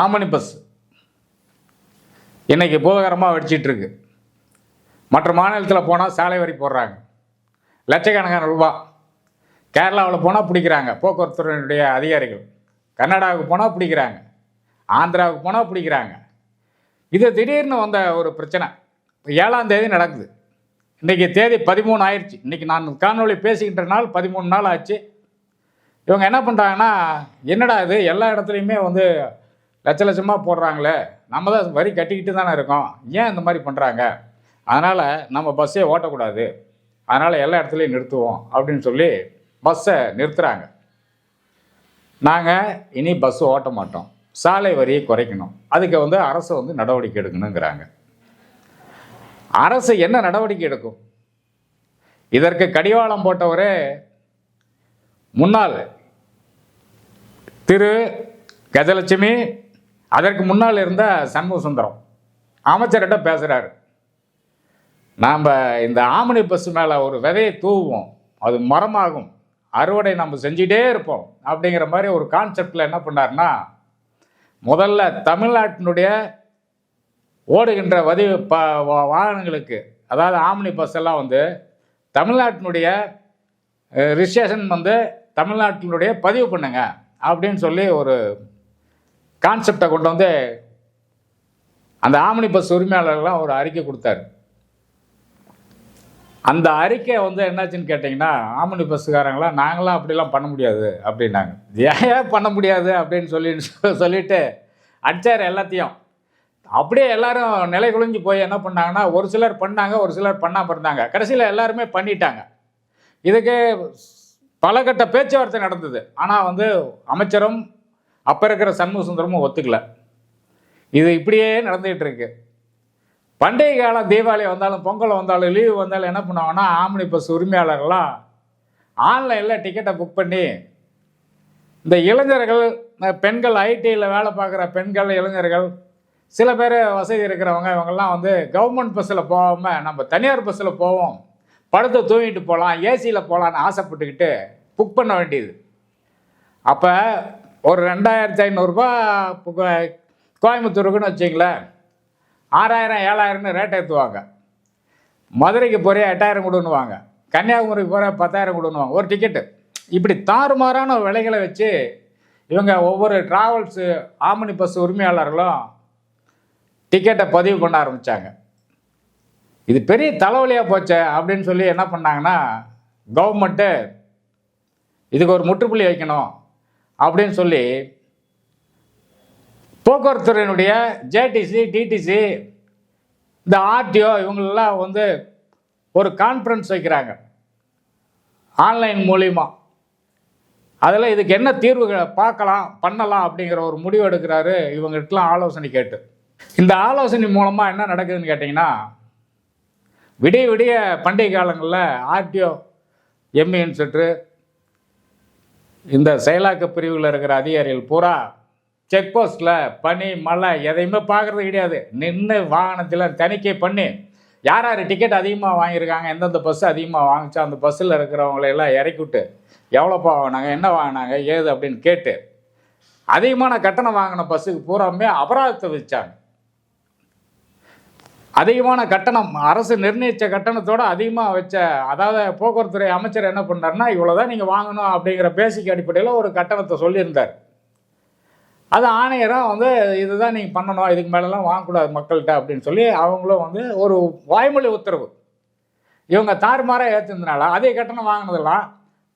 ஆமணி bus இன்றைக்கி பூதகரமாக வெடிச்சிட்ருக்கு. மற்ற மாநிலத்தில் போனால் சாலை வரி போடுறாங்க, லட்சக்கணக்கான ரூபா. கேரளாவில் போனால் பிடிக்கிறாங்க போக்குவரத்துறையினுடைய அதிகாரிகள். கர்நாடகாவுக்கு போனால் பிடிக்கிறாங்க, ஆந்திராவுக்கு போனால் பிடிக்கிறாங்க. இது திடீர்னு வந்த ஒரு பிரச்சனை. 7ஆம் தேதி நடக்குது. இன்றைக்கி தேதி 13 ஆயிடுச்சு. இன்றைக்கி நான் காணொலி பேசிக்கிட்ட நாள் 13 நாள் ஆச்சு. இவங்க என்ன பண்ணுறாங்கன்னா, என்னடா இது எல்லா இடத்துலையுமே வந்து லட்ச லட்சமாக போடுறாங்களே, நம்ம தான் வரி கட்டிக்கிட்டு தானே இருக்கோம், ஏன் இந்த மாதிரி பண்ணுறாங்க, அதனால் நம்ம பஸ்ஸே ஓட்டக்கூடாது, அதனால் எல்லா இடத்துலையும் நிறுத்துவோம் அப்படின்னு சொல்லி பஸ்ஸை நிறுத்துகிறாங்க. நாங்கள் இனி பஸ்ஸு ஓட்ட மாட்டோம், சாலை வரியை குறைக்கணும், அதுக்கு வந்து அரசு வந்து நடவடிக்கை எடுக்கணுங்கிறாங்க. அரசு என்ன நடவடிக்கை எடுக்கும்? இதற்கு கடிவாளம் போட்டவரே முன்னாள் திரு கஜலட்சுமி, அதற்கு முன்னால் இருந்த சண்முக சுந்தரம் அமைச்சர்கிட்ட பேசுகிறாரு. நாம் இந்த ஆமணி பஸ் மேலே ஒரு விதையை தூவுவோம், அது மரமாகும், அறுவடை நம்ம செஞ்சிட்டே இருப்போம் அப்படிங்கிற மாதிரி ஒரு கான்செப்டில் என்ன பண்ணார்னா, முதல்ல தமிழ்நாட்டினுடைய ஓடுகின்ற வாகனங்களுக்கு, அதாவது ஆம்னி பஸ் எல்லாம் வந்து தமிழ்நாட்டினுடைய ரிஜிஸ்ட்ரேஷன் வந்து தமிழ்நாட்டினுடைய பதிவு பண்ணுங்க அப்படின்னு சொல்லி ஒரு கான்செப்டை கொண்டு வந்து அந்த ஆம்னி பஸ் உரிமையாளர்கள்லாம் ஒரு அறிக்கை கொடுத்தாரு. அந்த அறிக்கை வந்து என்னாச்சுன்னு கேட்டிங்கன்னா, ஆம்னி பஸ்ஸுக்காரங்களாம் நாங்களாம் அப்படிலாம் பண்ண முடியாது அப்படின்னாங்க. ஏன் பண்ண முடியாது அப்படின்னு சொல்லிட்டு அடிச்சார் எல்லாத்தையும். அப்படியே எல்லாரும் நிலை குலைஞ்சு போய் என்ன பண்ணாங்கன்னா, ஒரு சிலர் பண்ணாங்க, ஒரு சிலர் பண்ணாமல் இருந்தாங்க. கடைசியில் எல்லாருமே பண்ணிட்டாங்க. இதுக்கு பல கட்ட பேச்சுவார்த்தை நடந்தது. ஆனால் வந்து அமைச்சரும் அப்போ இருக்கிற சண்முக சுந்தரமும் ஒத்துக்கல. இது இப்படியே நடந்துகிட்டு இருக்கு. பண்டிகை காலம், தீபாவளி வந்தாலும், பொங்கல் வந்தாலும், லீவு வந்தாலும் என்ன பண்ணுவாங்கன்னா, ஆம்னி பஸ் உரிமையாளர்கள்லாம் ஆன்லைனில் டிக்கெட்டை புக் பண்ணி இந்த இளைஞர்கள், பெண்கள், ஐடியில் வேலை பார்க்குற பெண்கள், இளைஞர்கள், சில பேர் வசதி இருக்கிறவங்க, இவங்கெல்லாம் வந்து கவர்மெண்ட் பஸ்ஸில் போகாமல் நம்ம தனியார் பஸ்ஸில் போவோம், படுத்து தூங்கிட்டு போகலாம், ஏசியில் போகலான்னு ஆசைப்பட்டுக்கிட்டு புக் பண்ண வேண்டியது. அப்போ ஒரு 2500 ரூபா கோயம்புத்தூருக்குன்னு வச்சிங்களேன், 6000 7000 ரேட் ஏற்றுவாங்க. மதுரைக்கு போகிற 8000 கொடுன்னுவாங்க, கன்னியாகுமரிக்கு போகிற 10,000 கொடுன்னுவாங்க ஒரு டிக்கெட்டு. இப்படி தாறுமாறான விலைகளை வச்சு இவங்க ஒவ்வொரு ட்ராவல்ஸு ஆம்னி பஸ் உரிமையாளர்களும் டிக்கெட்டை பதிவு பண்ண ஆரம்பித்தாங்க. இது பெரிய தலைவலியாக போச்சே அப்படின்னு சொல்லி என்ன பண்ணாங்கன்னா, கவர்மெண்ட்டு இதுக்கு ஒரு முற்றுப்புள்ளி வைக்கணும் அப்படின்னு சொல்லி போக்குவரத்துறையினுடைய ஜேடிசி, டிடிசி, இந்த ஆர்டிஓ இவங்களெல்லாம் வந்து ஒரு கான்ஃபரன்ஸ் வைக்கிறாங்க ஆன்லைன் மூலிமா. அதில் இதுக்கு என்ன தீர்வுகளை பார்க்கலாம், பண்ணலாம் அப்படிங்கிற ஒரு முடிவு எடுக்கிறாரு. இவங்ககிட்டலாம் ஆலோசனை கேட்டு, இந்த ஆலோசனை மூலமாக என்ன நடக்குதுன்னு கேட்டிங்கன்னா, விடிய விடிய பண்டிகை காலங்களில் ஆர்டிஓ, எம்இ இன்ஸ்பெக்டரு, இந்த செயலாக்க பிரிவில் இருக்கிற அதிகாரிகள் பூரா செக் போஸ்ட்டில் பனி மழை எதையுமே பார்க்குறது கிடையாது. நின்று வாகனத்தில் தணிக்கை பண்ணி யார் யார் டிக்கெட் அதிகமாக வாங்கியிருக்காங்க, எந்தெந்த பஸ்ஸு அதிகமாக வாங்கிச்சா அந்த பஸ்ஸில் இருக்கிறவங்களையெல்லாம் இறக்கிவிட்டு எவ்வளோப்பா வாங்கினாங்க, என்ன வாங்கினாங்க, ஏது அப்படின்னு கேட்டு அதிகமான கட்டணம் வாங்கின பஸ்ஸுக்கு பூராமே அபராதத்தை வச்சாங்க. அதிகமான கட்டணம், அரசு நிர்ணயித்த கட்டணத்தோடு அதிகமாக வச்ச, அதாவது போக்குவரத்துறை அமைச்சர் என்ன பண்ணார்னா, இவ்வளோதான் நீங்கள் வாங்கணும் அப்படிங்கிற பேசிக் அடிப்படையில் ஒரு கட்டணத்தை சொல்லியிருந்தார். அது ஆணையரும் வந்து இதுதான் நீங்கள் பண்ணணும், இதுக்கு மேலெலாம் வாங்கக்கூடாது மக்கள்கிட்ட அப்படின்னு சொல்லி அவங்களும் வந்து ஒரு வாய்மொழி உத்தரவு இவங்க தாறுமாறாக ஏற்றுனதுனால அதே கட்டணம் வாங்கினதெல்லாம்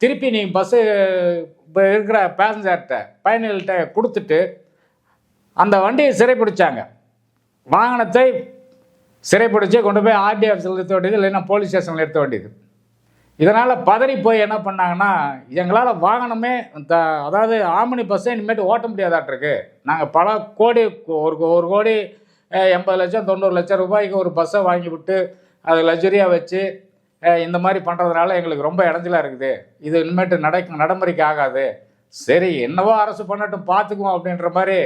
திருப்பி நீங்கள் பஸ்ஸு இப்போ இருக்கிற பேசஞ்சர்கிட்ட, பயணிகள்கிட்ட கொடுத்துட்டு அந்த வண்டியை சிறைப்பிடிச்சாங்க. வாகனத்தை சிறைப்பிடிச்சு கொண்டு போய் ஆர்டி ஆஃபீஸில் நிறுத்த வேண்டியது, இல்லைன்னா போலீஸ் ஸ்டேஷனில் நிறுத்த வேண்டியது. இதனால் பதறி போய் என்ன பண்ணாங்கன்னா, எங்களால் வாகனமே அதாவது ஆம்னி பஸ்ஸை இனிமேட்டு ஓட்ட முடியாதாட்டிருக்கு, நாங்கள் பல கோடி, ஒரு கோடி 80 லட்சம் 90 லட்சம் ரூபாய்க்கு ஒரு பஸ்ஸை வாங்கி விட்டு அதை லக்ஸரியாக வச்சு இந்த மாதிரி பண்ணுறதுனால எங்களுக்கு ரொம்ப இடைஞ்சலாக இருக்குது, இது இனிமேட்டு நடைமுறைக்கு ஆகாது, சரி என்னவோ அரசு பண்ணட்டும் பார்த்துக்குவோம் அப்படின்ற மாதிரி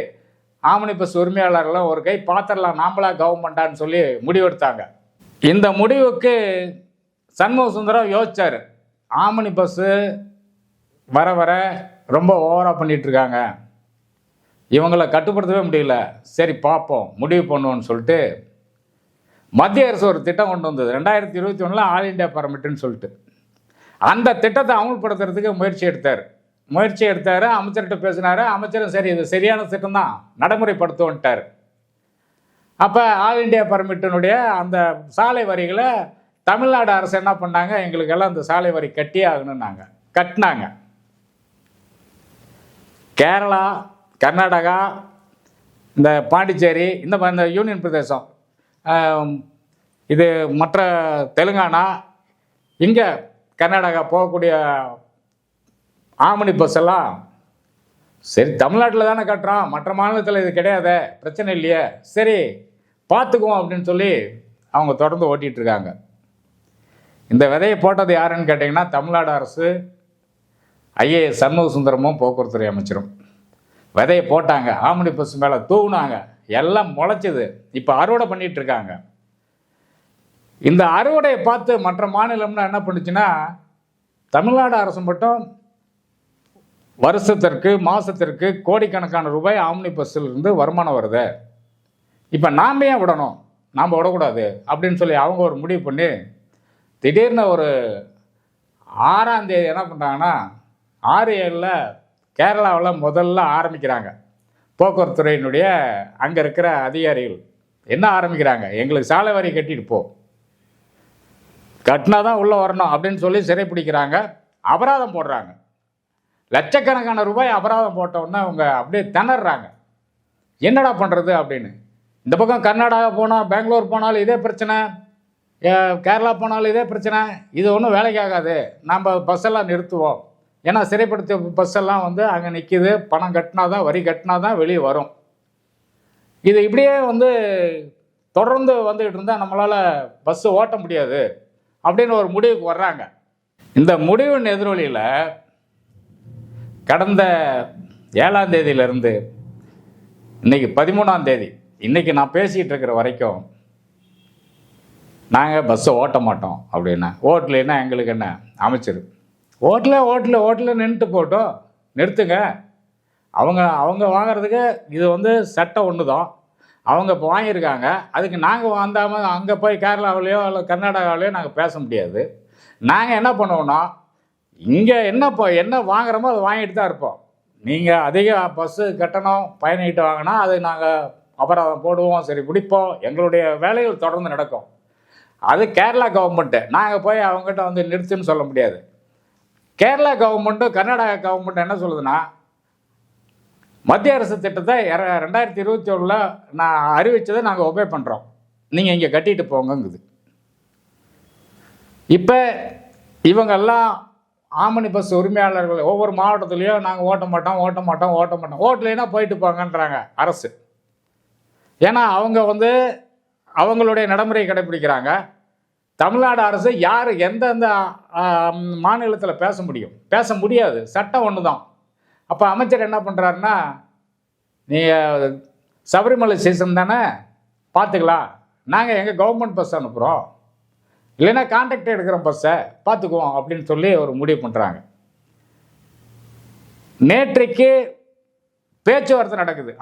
ஆம்னி பஸ் உரிமையாளர்களும் ஒரு கை பார்த்துடலாம் நாமளா கவர்மெண்ட்டான்னு சொல்லி முடிவெடுத்தாங்க. இந்த முடிவுக்கு சண்முக சுந்தரம் யோசிச்சார், ஆம்னி பஸ்ஸு வர வர ரொம்ப ஓவராக பண்ணிகிட்ருக்காங்க, இவங்களை கட்டுப்படுத்தவே முடியல. சரி பார்ப்போம், முடிவு பண்ணுவோன்னு சொல்லிட்டு மத்திய அரசு ஒரு திட்டம் கொண்டு வந்தது 2021 ஆல் இண்டியா பர்மிட்டுன்னு சொல்லிட்டு. அந்த திட்டத்தை அமல்படுத்துறதுக்கு முயற்சி எடுத்தார். அமைச்சர்கிட்ட பேசினார். அமைச்சரும் சரி இது சரியான திட்டம் தான், நடைமுறைப்படுத்துவோன்ட்டார். அப்போ ஆல் இண்டியா பர்மிட்டினுடைய அந்த சாலை வரிகளை தமிழ்நாடு அரசு என்ன பண்ணாங்க, எங்களுக்கெல்லாம் அந்த சாலை வரி கட்டியே ஆகணும்னாங்க. கட்டினாங்க. கேரளா, கர்நாடகா, இந்த பாண்டிச்சேரி, இந்த யூனியன் பிரதேசம், இது மற்ற தெலுங்கானா, இங்கே கர்நாடகா போகக்கூடிய ஆமணி பஸ் எல்லாம் சரி தமிழ்நாட்டில் தானே கட்டுறோம், மற்ற மாநிலத்தில் இது கிடையாது, பிரச்சனை இல்லையே, சரி பார்த்துக்குவோம் அப்படின்னு சொல்லி அவங்க தொடர்ந்து ஓட்டிகிட்ருக்காங்க. இந்த விதையை போட்டது யாருன்னு கேட்டிங்கன்னா தமிழ்நாடு அரசு, ஐஏஎஸ் சண்முக சுந்தரமும் போக்குவரத்துறை அமைச்சரும் விதையை போட்டாங்க. ஆமணி பஸ் மேலே தூவுனாங்க, எல்லாம் முளைச்சிது. இப்போ அறுவடை பண்ணிகிட்ருக்காங்க. இந்த அறுவடையை பார்த்து மற்ற மாநிலம்னா என்ன பண்ணுச்சுன்னா, தமிழ்நாடு அரசு மட்டும் வருஷத்திற்கு மாதத்திற்கு கோடிக்கணக்கான ரூபாய் ஆம்னி பஸ்ஸில் இருந்து வருமானம் வருது. இப்போ நாம் ஏன் விடணும், நாம் விடக்கூடாது அப்படின்னு சொல்லி அவங்க ஒரு முடிவு பண்ணி திடீர்னு ஒரு 6ஆம் தேதி என்ன பண்ணுறாங்கன்னா 6/7 கேரளாவில் முதல்ல ஆரம்பிக்கிறாங்க. போக்குவரத்துறையினுடைய அங்கே இருக்கிற அதிகாரிகள் என்ன ஆரம்பிக்கிறாங்க, எங்களுக்கு சாலை வரி கட்டிட்டு போ, கட்டினா தான் உள்ளே வரணும் அப்படின்னு சொல்லி சிறைப்பிடிக்கிறாங்க. அபராதம் போடுறாங்க. லட்சக்கணக்கான ரூபாய் அபராதம் போட்டோன்னே அவங்க அப்படியே திணறாங்க, என்னடா பண்ணுறது அப்படின்னு. இந்த பக்கம் கர்நாடகா போனால், பெங்களூர் போனாலும் இதே பிரச்சனை, கேரளா போனாலும் இதே பிரச்சனை. இது ஒன்றும் வேலைக்கு ஆகாது, நம்ம பஸ்ஸெல்லாம் நிறுத்துவோம். ஏன்னா சிறைப்படுத்திய பஸ்ஸெல்லாம் வந்து அங்கே நிற்கிது, பணம் கட்டினா தான், வரி கட்டினா தான் வெளியே வரும். இது இப்படியே வந்து தொடர்ந்து வந்துக்கிட்டு இருந்தால் நம்மளால் பஸ்ஸு ஓட்ட முடியாது அப்படின்னு ஒரு முடிவுக்கு வர்றாங்க. இந்த முடிவின் எதிரொலியில் கடந்த 7ஆம் தேதியிலிருந்து இன்றைக்கி 13ஆம் தேதி, இன்றைக்கி நான் பேசிகிட்டு இருக்கிற வரைக்கும் நாங்கள் பஸ்ஸை ஓட்ட மாட்டோம் அப்படின்னா, ஓட்டலைன்னா எங்களுக்கு என்ன, அமைச்சர் ஓட்டல நின்றுட்டு போட்டோம், நிறுத்துங்க. அவங்க வாங்கிறதுக்கு இது வந்து சட்டம் ஒன்று தான், அவங்க இப்போ வாங்கியிருக்காங்க. அதுக்கு நாங்கள் வந்தாமல் அங்கே போய் கேரளாவிலையோ இல்லை கர்நாடகாவிலையோ நாங்கள் பேச முடியாது. நாங்கள் என்ன பண்ணுவோன்னா, இங்கே என்ன வாங்குகிறோமோ அதை வாங்கிட்டு தான் இருப்போம். நீங்கள் அதிக பஸ்ஸு கட்டணம் பயணிக்கிட்டு வாங்கினா அது நாங்கள் அபராதம் போடுவோம், சரி பிடிப்போம், எங்களுடைய வேலைகள் தொடர்ந்து நடக்கும். அது கேரளா கவர்மெண்ட்டு, நாங்கள் போய் அவங்ககிட்ட வந்து நிறுத்துன்னு சொல்ல முடியாது. கேரளா கவர்மெண்ட்டும் கர்நாடகா கவர்மெண்ட்டும் என்ன சொல்லுதுன்னா, மத்திய அரசு திட்டத்தை 2021 நான் அறிவித்ததை நாங்கள் ஒபே பண்ணுறோம், நீங்கள் இங்கே கட்டிட்டு போங்கங்குது. இப்போ இவங்கெல்லாம் ஆமணி பஸ் உரிமையாளர்கள் ஒவ்வொரு மாவட்டத்துலேயும் நாங்கள் ஓட்ட மாட்டோம், ஓட்டலைன்னா போயிட்டு போங்கன்றாங்க அரசு. ஏன்னா அவங்க வந்து அவங்களுடைய நடைமுறையை கடைப்பிடிக்கிறாங்க. தமிழ்நாடு அரசு யார் எந்தெந்த மாநிலத்தில் பேச முடியாது, சட்டம் ஒன்று தான். அப்போ அமைச்சர் என்ன பண்ணுறாருன்னா, நீங்கள் சபரிமலை சீசன் தானே பார்த்துக்கலாம், நாங்கள் எங்கள் கவர்மெண்ட் பஸ் அனுப்புகிறோம், இல்லைன்னா கான்ட்ராக்ட் எடுக்கிற பஸ்ஸை பார்த்துக்குவோம் அப்படின்னு சொல்லி ஒரு முடிவு பண்ணுறாங்க. நேற்றைக்கு பேச்சுவார்த்தை நடக்குது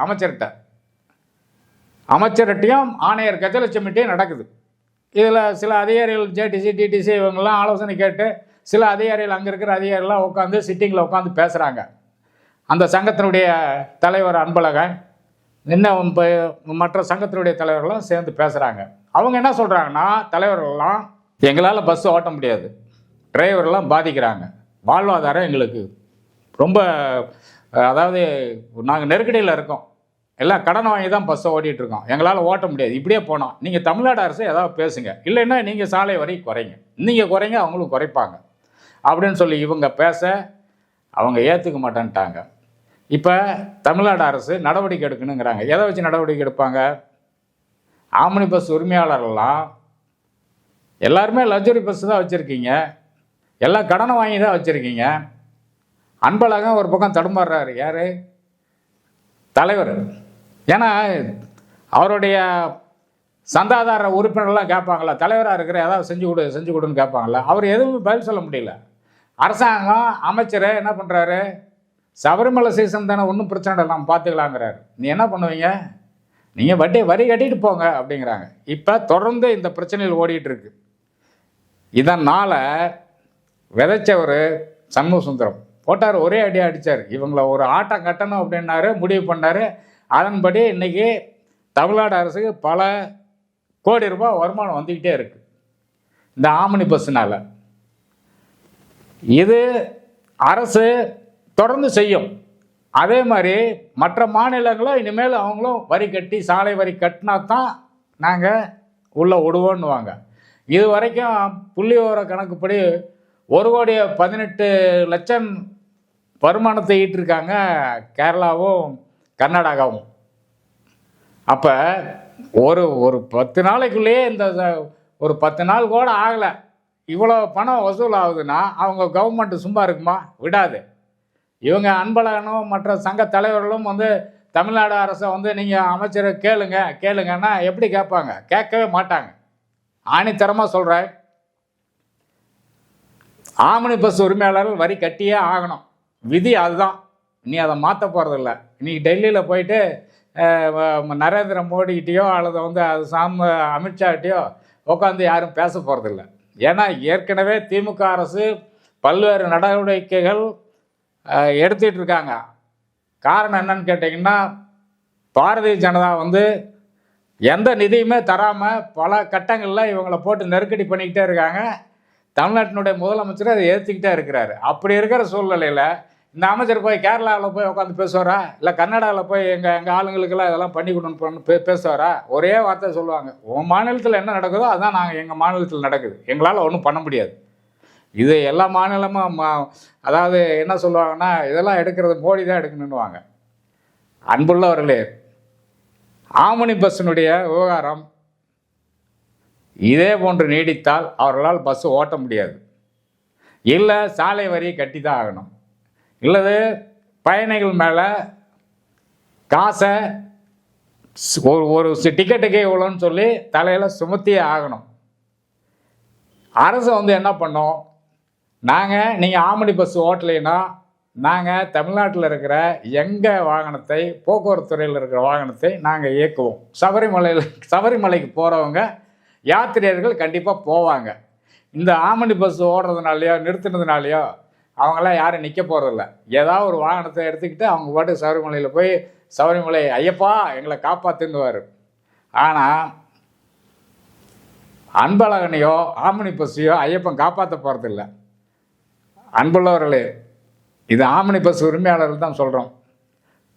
அமைச்சர்கிட்டையும் ஆணையர் கஜலட்சுமிட்டையும் நடக்குது. இதில் சில அதிகாரிகள் ஜேடிசி டிடிசி இவங்கெல்லாம் ஆலோசனை கேட்டு, சில அதிகாரிகள் அங்கே இருக்கிற அதிகாரிகள்லாம் உட்காந்து சிட்டிங்கில் உட்காந்து பேசுகிறாங்க. அந்த சங்கத்தினுடைய தலைவர் அன்பழகன், இன்னும் மற்ற சங்கத்தினுடைய தலைவர்களும் சேர்ந்து பேசுகிறாங்க. அவங்க என்ன சொல்கிறாங்கன்னா, தலைவர்கள்லாம் எங்களால் பஸ் ஓட்ட முடியாது, டிரைவர்லாம் பாதிக்கிறாங்க, வாழ்வாதாரம் எங்களுக்கு ரொம்ப, அதாவது நாங்கள் நெருக்கடியில் இருக்கோம், எல்லாம் கடன் வாங்கி தான் பஸ்ஸை ஓட்டிகிட்ருக்கோம், எங்களால் ஓட்ட முடியாது, இப்படியே போனோம், நீங்கள் தமிழ்நாடு அரசு ஏதாவது பேசுங்க, இல்லைன்னா நீங்கள் சாலை வரி குறைங்க, நீங்கள் குறைங்க அவங்களும் குறைப்பாங்க அப்படின்னு சொல்லி இவங்க பேச அவங்க ஏற்றுக்க மாட்டேன்ட்டாங்க. இப்போ தமிழ்நாடு அரசு நடவடிக்கை எடுக்கணுங்கிறாங்க. எதை வச்சு நடவடிக்கை எடுப்பாங்க? ஆம்னி பஸ் உரிமையாளர்கள்லாம் எல்லாருமே லக்ஸுரி பஸ் தான் வச்சுருக்கீங்க, எல்லாம் கடனை வாங்கி தான் வச்சுருக்கீங்க. அன்பழகன் ஒரு பக்கம் தடுமாறுறாரு, யார் தலைவர். ஏன்னா அவருடைய சந்தாதார உறுப்பினர்லாம் கேட்பாங்களா, தலைவராக இருக்கிற ஏதாவது செஞ்சு கொடுன்னு கேட்பாங்களா. அவர் எதுவும் பதில் சொல்ல முடியல. அரசாங்கம் அமைச்சர் என்ன பண்ணுறாரு, சபரிமலை சீசன் தானே, ஒன்றும் பிரச்சனை இல்லை, நம்ம பார்த்துக்கலாங்கிறாரு. நீ என்ன பண்ணுவீங்க, நீங்கள் வரி கட்டிட்டு போங்க அப்படிங்கிறாங்க. இப்போ தொடர்ந்து இந்த பிரச்சனைகள் ஓடிட்டு இருக்கு. இதனால் விதைச்சவர் சண்முக சுந்தரம் போட்டார், ஒரே அடியாக அடித்தார். இவங்கள ஒரு ஆட்டம் கட்டணும் அப்படின்னாரு, முடிவு பண்ணார். அதன்படி இன்றைக்கி தமிழ்நாடு அரசுக்கு பல கோடி ரூபாய் வருமானம் வந்துக்கிட்டே இருக்குது இந்த ஆம்னி பஸ்ஸுனால். இது அரசு தொடர்ந்து செய்யும். அதே மாதிரி மற்ற மாநிலங்களும் இனிமேல் அவங்களும் வரி கட்டி, சாலை வரி கட்டினா தான் நாங்கள் உள்ளே விடுவோன்னுவாங்க. இது வரைக்கும் புள்ளி விவர கணக்குப்படி 1,18,00,000 வருமானத்தை ஈட்டிருக்காங்க கேரளாவும் கர்நாடகாவும். அப்போ ஒரு 10 நாளைக்குள்ளேயே இந்த ஒரு 10 நாள் கூட ஆகலை, இவ்வளோ பணம் வசூல் ஆகுதுன்னா அவங்க கவர்மெண்ட்டு சும்மா இருக்குமா? விடாது. இவங்க அன்பழகனும் மற்ற சங்க தலைவர்களும் தமிழ்நாடு அரசை நீங்கள் அமைச்சரை கேளுங்கன்னா எப்படி கேட்பாங்க? கேட்கவே மாட்டாங்க. ஆணித்தரமாக சொல்கிறேன், ஆம்னி பஸ் உரிமையாளர்கள் வரி கட்டியே ஆகணும். விதி அதுதான். நீ அதை மாற்ற போகிறதில்ல. நீ டெல்லியில் போயிட்டு நரேந்திர மோடிக்கிட்டேயோ அல்லது அது அமித்ஷாக்கிட்டேயோ உட்காந்து யாரும் பேச போகிறதில்ல. ஏன்னா ஏற்கனவே திமுக அரசு பல்வேறு நடவடிக்கைகள் எடுத்துகிட்டு இருக்காங்க. காரணம் என்னன்னு கேட்டிங்கன்னா, பாரதிய ஜனதா எந்த நிதியுமே தராமல் பல கட்டங்களில் இவங்களை போட்டு நெருக்கடி பண்ணிக்கிட்டே இருக்காங்க. தமிழ்நாட்டினுடைய முதலமைச்சர் அதை ஏற்றுக்கிட்டே இருக்கிறாரு. அப்படி இருக்கிற சூழ்நிலையில் இந்த அமைச்சர் போய் கேரளாவில் போய் உட்காந்து பேசுவாரா, இல்லை கர்நாடகாவில் போய் எங்கள் ஆளுங்களுக்கெல்லாம் இதெல்லாம் பண்ணி கொடுன்னு பேசுவாரா? ஒரே வார்த்தை சொல்லுவாங்க, உன் மாநிலத்தில் என்ன நடக்குதோ அதுதான் நாங்கள் எங்கள் மாநிலத்தில் நடக்குது, எங்களால் ஒன்றும் பண்ண முடியாது. இது எல்லா மாநிலமும் அதாவது என்ன சொல்லுவாங்கன்னா, இதெல்லாம் எடுக்கிறது மோடி தான் எடுக்கணுன்னுவாங்க. அன்புள்ளவர்களே, ஆம்னி பஸ்ஸினுடைய விவகாரம் இதே போன்று நீடித்தால் அவர்களால் பஸ்ஸு ஓட்ட முடியாது. இல்லை சாலை வரி கட்டி தான் ஆகணும், இல்லது பயணிகள் மேலே காசை ஒரு டிக்கெட்டுக்கே இவ்வளோன்னு சொல்லி தலையில் சுமத்தியே ஆகணும். அரசு என்ன பண்ணோம், நீங்கள் ஆம்னி பஸ் ஓட்டலைன்னா நாங்கள் தமிழ்நாட்டில் இருக்கிற எங்கள் வாகனத்தை, போக்குவரத்து துறையில் இருக்கிற வாகனத்தை நாங்கள் இயக்குவோம். சபரிமலைக்கு போகிறவங்க யாத்திரையர்கள் கண்டிப்பாக போவாங்க. இந்த ஆம்னி பஸ் ஓடுறதுனாலையோ நிறுத்தினதுனாலையோ அவங்களாம் யாரும் நிற்க போகிறதில்ல. ஏதாவது ஒரு வாகனத்தை எடுத்துக்கிட்டு அவங்க பாட்டு சபரிமலையில் போய் சபரிமலை ஐயப்பா எங்களை காப்பாற்றுன்னுவார். ஆனால் அன்பழகனையோ ஆம்னி பஸ்ஸையோ ஐயப்பன் காப்பாற்ற போகிறதில்ல. அன்புள்ளவர்களே, இது ஆம்னி பஸ் உரிமையாளர்கள் தான் சொல்கிறோம்.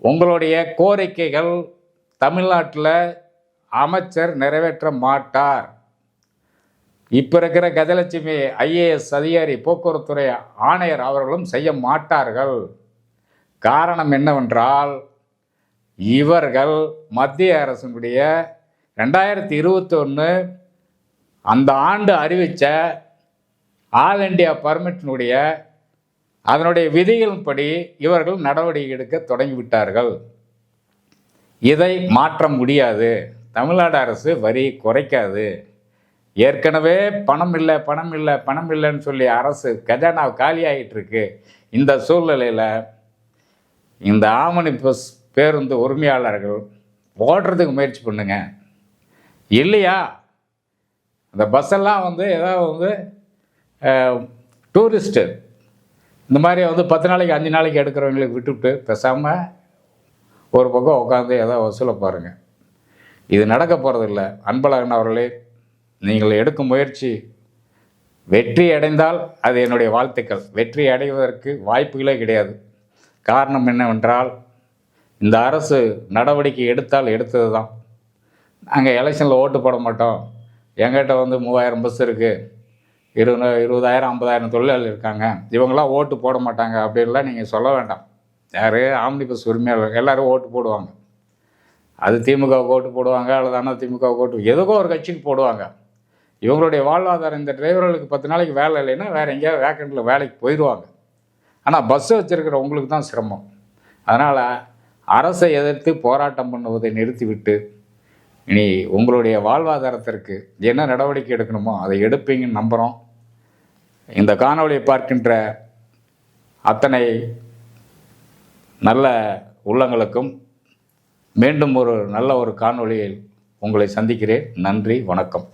உங்களுடைய கோரிக்கைகள் தமிழ்நாட்டில் அமைச்சர் நிறைவேற்ற மாட்டார். இப்போ இருக்கிற கஜலட்சுமி IAS அதிகாரி, போக்குவரத்துறை ஆணையர் அவர்களும் செய்ய மாட்டார்கள். காரணம் என்னவென்றால், இவர்கள் மத்திய அரசினுடைய 2021 அந்த ஆண்டு அறிவித்த ஆல் இண்டியா பர்மிட்டினுடைய அதனுடைய விதிகளின்படி இவர்கள் நடவடிக்கை எடுக்க தொடங்கிவிட்டார்கள். இதை மாற்ற முடியாது. தமிழ்நாடு அரசு வரி குறைக்காது. ஏற்கனவே பணம் இல்லைன்னு சொல்லி அரசு கஜானா காலியாகிட்டு இருக்கு. இந்த சூழ்நிலையில் இந்த ஆம்னி பஸ் பேருந்து உரிமையாளர்கள் ஓடுறதுக்கு முயற்சி பண்ணுங்க. இல்லையா அந்த பஸ்ஸெல்லாம் ஏதாவது டூரிஸ்ட்டு இந்த மாதிரி 10 நாளைக்கு 5 நாளைக்கு எடுக்கிறவங்களுக்கு விட்டுவிட்டு பேசாமல் ஒரு பக்கம் உட்காந்து ஏதாவது வசூலை பாருங்கள். இது நடக்க போகிறதில்ல. அன்பழகன் அவர்களே, நீங்கள் எடுக்கும் முயற்சி வெற்றி அடைந்தால் அது என்னுடைய வாழ்த்துக்கள். வெற்றி அடைவதற்கு வாய்ப்புகளே கிடையாது. காரணம் என்னவென்றால், இந்த அரசு நடவடிக்கை எடுத்தது தான். நாங்கள் எலெக்ஷனில் ஓட்டு போட மாட்டோம், எங்கிட்ட 3000 பஸ் இருக்குது, 20,000 50,000 தொழிலாளர்கள் இருக்காங்க, இவங்களாம் ஓட்டு போட மாட்டாங்க அப்படின்லாம் நீங்கள் சொல்ல வேண்டாம். யார் ஆம்னி பஸ் உரிமையாளர் எல்லோரும் ஓட்டு போடுவாங்க. அது திமுகவுக்கு ஓட்டு போடுவாங்க, அல்லது அதிமுகவுக்கு ஓட்டு, எதுக்கோ ஒரு கட்சிக்கு போடுவாங்க. இவங்களுடைய வாழ்வாதாரம், இந்த டிரைவர்களுக்கு 10 நாளைக்கு வேலை இல்லைன்னா வேறு எங்கேயாவது வேக்கண்ட்டில் வேலைக்கு போயிடுவாங்க. ஆனால் பஸ்ஸை வச்சுருக்கிற உங்களுக்கு தான் சிரமம். அதனால் அரசை எதிர்த்து போராட்டம் பண்ணுவதை நிறுத்திவிட்டு இனி உங்களுடைய வாழ்வாதாரத்திற்கு என்ன நடவடிக்கை எடுக்கணுமோ அதை எடுப்பீங்கன்னு நம்புகிறோம். இந்த காணொளியை பார்க்கின்ற அத்தனை நல்ல உள்ளங்களுக்கும் மீண்டும் ஒரு நல்ல ஒரு காணொளியில் உங்களை சந்திக்கிறேன். நன்றி, வணக்கம்.